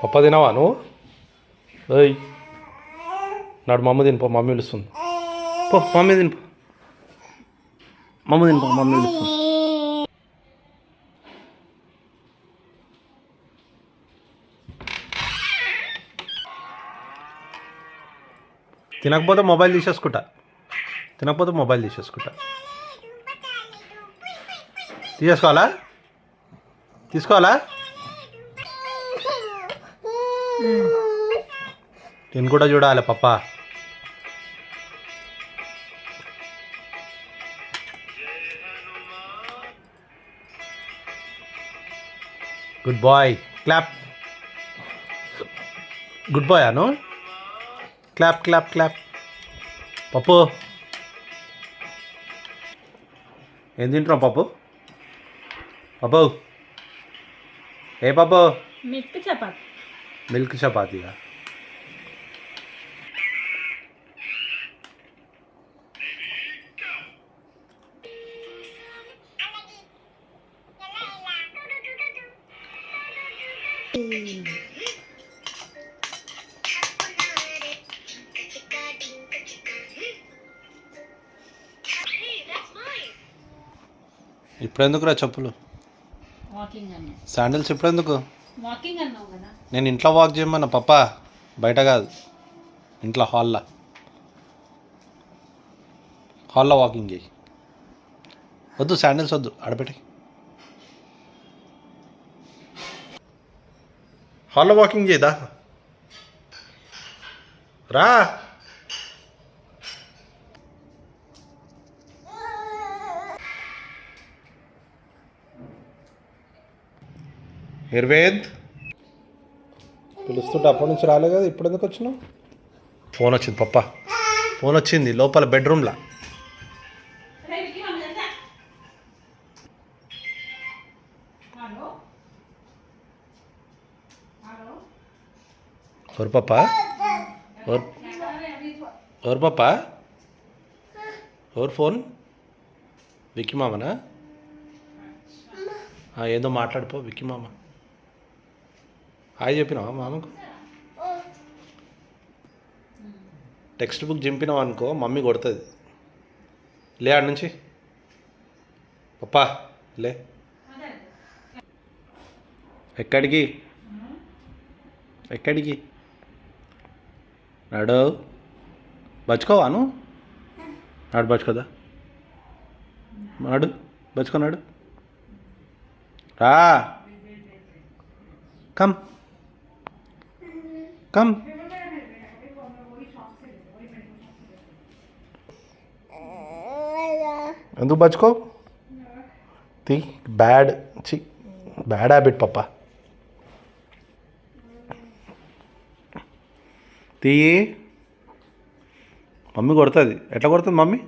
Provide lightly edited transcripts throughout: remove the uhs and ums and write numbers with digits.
పప్ప తినవా నువ్వు? ఏయ్ నాడు మమ్మ తినిపో, మమ్మీ పిలుస్తుంది. పో మమ్మీ తినిపో, మమ్మ తినిపో, మమ్మీ పిలుస్తుంది. తినకపోతే మొబైల్ తీసేసుకుంటా, తినకపోతే మొబైల్ తీసేసుకుంటా. తీసేసుకోవాలా? తీసుకోవాలా? నేను కూడా చూడాలి పప్ప. Good boy, clap. Good boy అను, క్లాప్ క్లాప్ క్లాప్. పప్పు ఏం తింటున్నావు పప్పు? పప్పు ఏ పప్పు? మిల్క్ చపాతి. మిల్క్ చపాతీయా? ఇప్పుడు ఎందుకురా చెప్పులు? వాకింగ్ అన్నా. శాండిల్స్ ఇప్పుడు ఎందుకు? వాకింగ్ అన్నావు కదా. నేను ఇంట్లో వాక్ చేయమన్నా పప్ప, బయట కాదు, ఇంట్లో హాల్లో వాకింగ్ చేయి. వద్దు శాండిల్స్ వద్దు, ఆడపెట్టి హాల్లో వాకింగ్ చేయదా? రా. నిర్వేద్ పిలుస్తుంటే అప్పటి నుంచి రాలే కదా, ఇప్పుడు ఎందుకు వచ్చినావు? ఫోన్ వచ్చింది పప్ప, ఫోన్ వచ్చింది లోపల బెడ్రూమ్లో. ఎవరు పప్ప? ఎవరు పప్ప? ఎవరు ఫోన్? విక్కీ మామనా? ఏదో మాట్లాడిపో విక్కీ మామ. హాయ్ చెప్పినావా మామకు? టెక్స్ట్ బుక్ చింపినావు అనుకో మమ్మీ కొడుతుంది. లే ఆడ నుంచి పప్పా, లే. ఎక్కడికి ఎక్కడికి? నాడు బచ్చుకోవాను, నాడు బచ్చుకోదా, నాడు బచ్చుకున్నాడు. రా, కమ్ కమ్. ఎందుకు బచ్చుకో? బ్యాడ్ బ్యాడ్ హ్యాబిట్ పప్ప. తీయి, మమ్మీ కొడుతుంది. ఎట్లా కొడుతుంది మమ్మీ?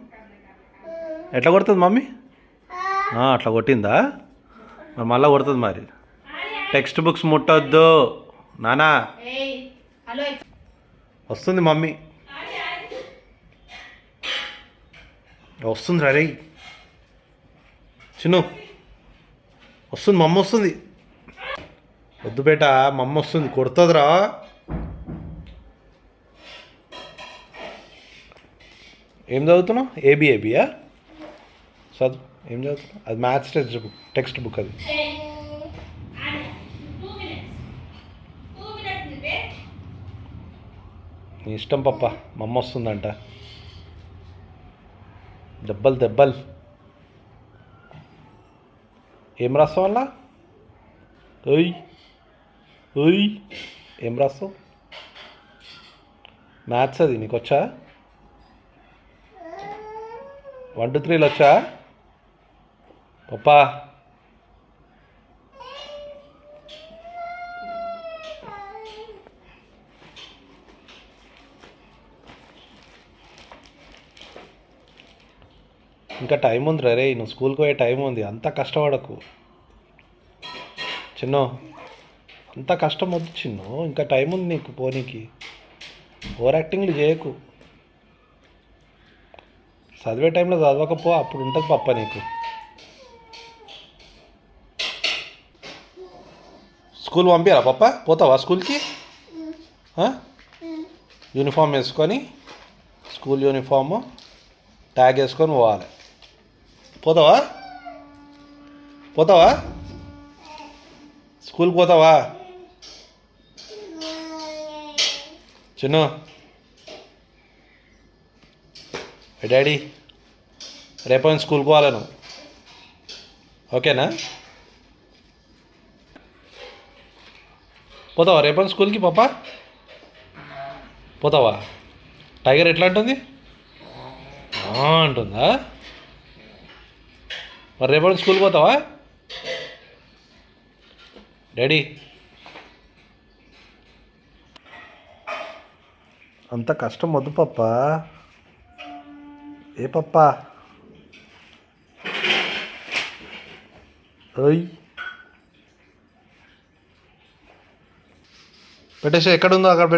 ఎట్లా కొడుతుంది మమ్మీ? అట్లా కొట్టిందా? మరి మళ్ళీ కొడుతుంది. మరి టెక్స్ట్ బుక్స్ ముట్టొద్దు నానా. వస్తుంది మమ్మీ, వస్తుంది. రెడీ చిన్ను, వస్తుంది మమ్మ వస్తుంది. వద్దు బేట, మమ్మ వస్తుంది, కొడుతుందిరా. ఏం చదువుతున్నావు? ఏబియా చదువు. ఏం చదువుతున్నావు? అది మ్యాథ్స్ టెక్స్ట్ బుక్ అది. నీ ఇష్టం పప్ప, మమ్మ వస్తుందంట. దెబ్బలు. ఏం రాస్తావు అలా? ఓయ్ ఏం రాస్తావు? మ్యాథ్స్ అది నీకు వచ్చా? 1 2 3 వచ్చా పప్పా? ఇంకా టైం ఉంది రే, నువ్వు స్కూల్కి పోయే టైం ఉంది. అంత కష్టపడకు చిన్నో, అంత కష్టం వద్దు చిన్ను, ఇంకా టైం ఉంది నీకు పోనీకి. ఓవర్ యాక్టింగ్లు చేయకు. చదివే టైంలో చదవకపో, అప్పుడు ఉంటుంది పప్ప నీకు. స్కూల్ పంపించారా పప్ప? పోతావా స్కూల్కి? యూనిఫామ్ వేసుకొని స్కూల్ యూనిఫాము ట్యాగ్ వేసుకొని పోవాలి. పోతావా? పోతావా? స్కూల్కి పోతావా? చిన్ను డాడీ రేపు స్కూల్కి పోవాలి నువ్వు, ఓకేనా? పోతావా రేపు స్కూల్కి పాప? పోతావా? టైగర్ ఎట్లా అంటుంది? అంటుందా? మరి రేపు స్కూల్కి పోతావా డాడీ? అంత కష్టం వద్దు పప్ప. ఏ పప్ప? ఓయ్ పెట్టేసి ఎక్కడుందో అక్కడ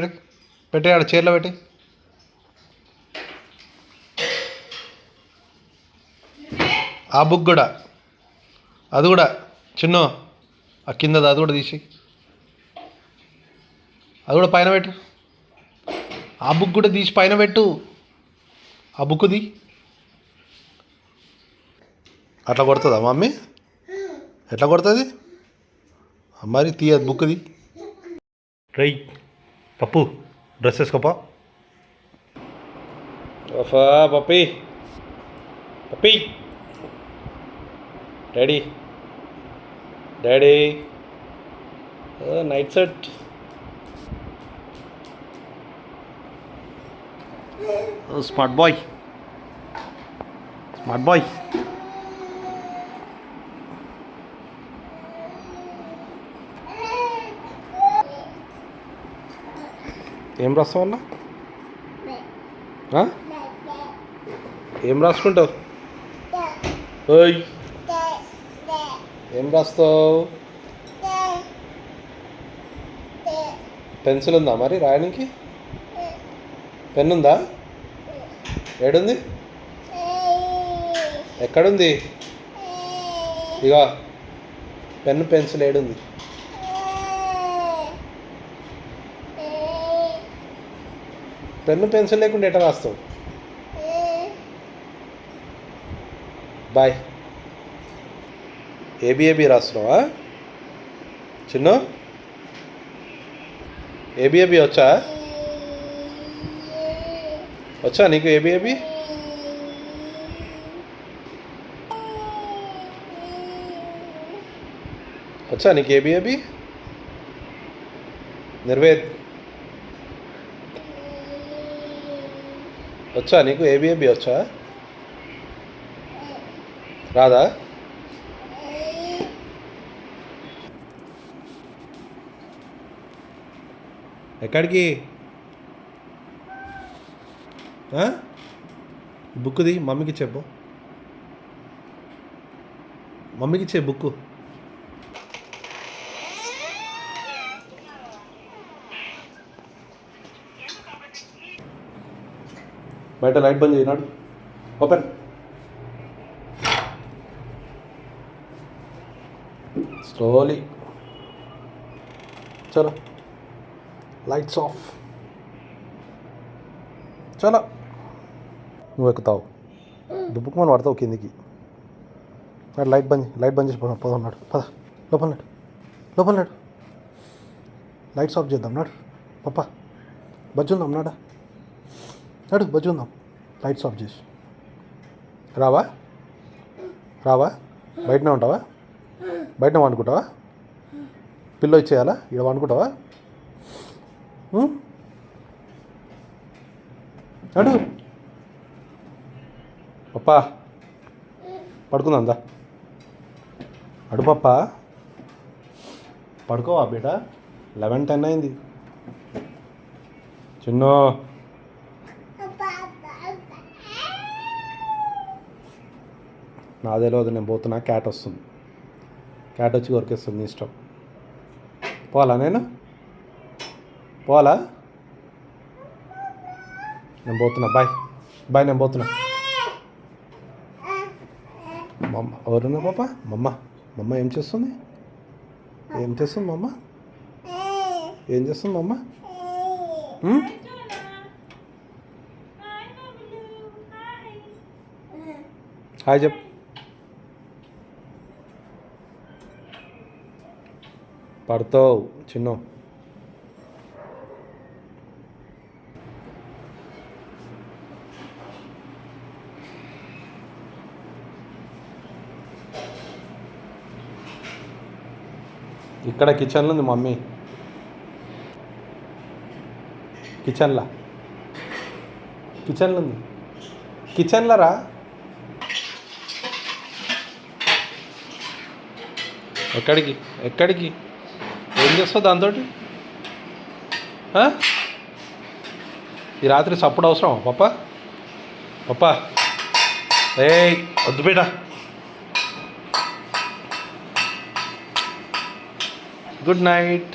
పెట్టే ఆడ చీరలో పెట్టి. ఆ బుక్ కూడా, అది కూడా చిన్న ఆ కిందది అది కూడా తీసి అది కూడా పైన పెట్టు. ఆ బుక్ కూడా తీసి పైన పెట్టు. ఆ బుక్ది అట్లా కొడుతుందా మమ్మీ? ఎట్లా కొడుతుంది మరి? తీయదు బుక్ది. రై పప్పు డ్రెస్ వేసుకోపా. ఓఫా పప్పి పప్పి. Daddy daddy night set. Smart boy smart boy. ఏం రాస్తావు అన్న? ఏం రాసుకుంటావు? ఓయ్ ఏం రాస్తావు? పెన్సిల్ ఉందా మరి రాయడానికి? పెన్ ఉందా? ఏడుంది? ఎక్కడుంది? ఇక పెన్ను పెన్సిల్ ఏడుంది? పెన్ను పెన్సిల్ లేకుండా ఎట్లా రాస్తావు? బాయ్. ఏబిఏబి రాస్తున్నావా చిన్న? ఏబిఏబి వచ్చా? వచ్చా నీకు ఏబిఏబి? వచ్చా నీకు ఏబిఏబి? నిర్వేద్ వచ్చా నీకు ఏబిఏబి వచ్చా? రాదా? ఎక్కడికి? బుక్ది మమ్మీకి చెప్పు. మమ్మీకి ఇచ్చే బుక్. బయట లైట్ బంద్ చేయనాడు. ఓపెన్. స్లోలీ. చలో లైట్స్ ఆఫ్. చలో నువ్వు ఎక్కుతావు, దుబ్బుకు పడతావు కిందికి. లైట్ బంద్ చేసి పోదాం నాడు. పద లోపల నాడు, లోపల నాడు. లైట్స్ ఆఫ్ చేద్దాం నాడు. పప్ప బజ్జుందాం నాడా, నాడు బజ్జుందాం. లైట్స్ ఆఫ్ చేసి రావా? రావా? బయటనే ఉంటావా? బయటనే వండుకుంటావా? పిల్లో ఇచ్చేయాలా? ఇక్కడ వండుకుంటావా? అడు పప్పా పడుకుందా? అడు పప్పా పడుకోవా బేట? 11:10 అయింది. చిన్న నాదే లేదు, నేను పోతున్నా. క్యాట్ వస్తుంది, క్యాట్ వచ్చి కొరికేస్తుంది. నీ ఇష్టం. పోవాలా? నేను పోవాలా? నేను పోతున్నా. బాయ్ బాయ్, నేను పోతున్నా. మమ్మ ఎవరున్నా పాప? మమ్మ ఏం చేస్తుంది? ఏం చేస్తుంది మమ్మ? ఏం చేస్తుంది అమ్మ? ఉమ్? హాయ్ చెప్. పడతావు చిన్న. ఇక్కడ కిచెన్లో ఉంది మమ్మీ. కిచెన్లో ఉంది. కిచెన్లో రా. ఎక్కడికి ఏం చేస్తావు దాంతో? ఈ రాత్రి సప్పుడు అవసరం పప్ప ఏయ్ వద్దు బేట. Good night.